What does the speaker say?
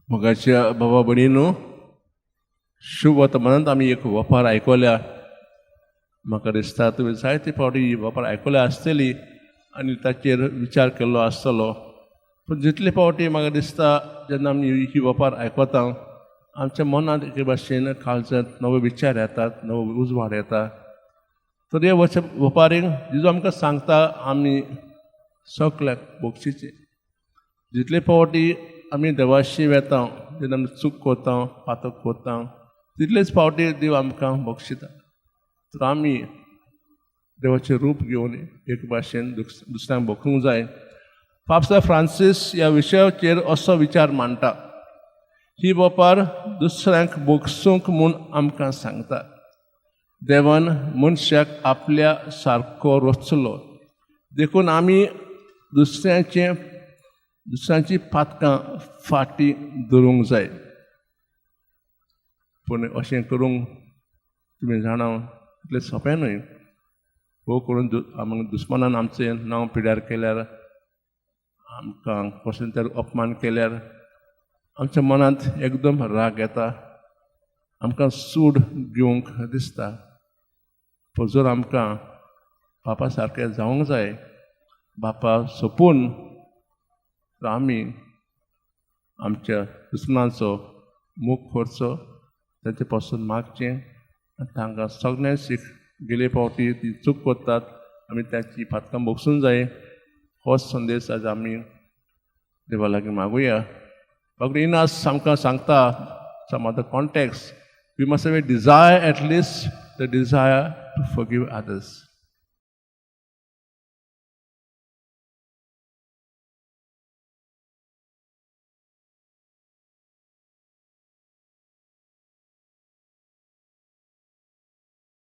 मोगाच्या बाबा भयणीनो, शुभ वर्तमानांत आमी एक वपार आयकल्या. म्हाका दिसता तुवें जायते फावटी ही वपार आयकल्या आसतली आनी ताचेर विचार केल्लो आसतलो. पूण जितले फावटी म्हाका दिसता जेन्ना आमी ही वपार आयकता आमच्या मनांत एके भाशेन काळजांत नवे विचार येतात, नवो उजवाड येता. तर हे वपारीक जेजू आमकां सांगता आमी सगल्याक बक्षिचे. जितले फावटी आमी देवाशी वेता, जेन्ना आमी चूक करता, पातक करता, तितलेच फावटी देव आमकां बक्षिता. तर आमी देवाचें रूप घेवन एक भाशेन दुसऱ्यांक बखूंक जाय. पाप्स फ्रांसीस ह्या विशयाचेर असो विचार मांडटा. ही वपार दुसऱ्यांक भोगसूंक म्हूण आमकां सांगता. देवान मनशाक आपल्या सारको रचलो देखून आमी दुसऱ्यांची पातकां फाटी धरूंक जाय. पूण अशें करूंक तुमी जाणा इतलें सोंपें न्हय. हो करून दुस्मानान आमचें नांव पिड्यार केल्यार, आमकां कसलें तरी अपमान केल्यार आमच्या मनांत एकदम राग येता, आमकां सूड घेवंक दिसता. पूण जर आमकां बापा सारकें जावंक जाय, बापा सोपून आमी आमच्या दुस्मनाचो मोग करचो, ताचे पासून मागचें आनी तांकां सगळ्यांक गेले फावटी ती चूक करतात आमी तांची पातकां भोगसूंक जाय. होच संदेश आज आमी देवा लागीं मागुया. इनास आमकां सांगता some other context, we must have a desire, at least the desire to forgive others.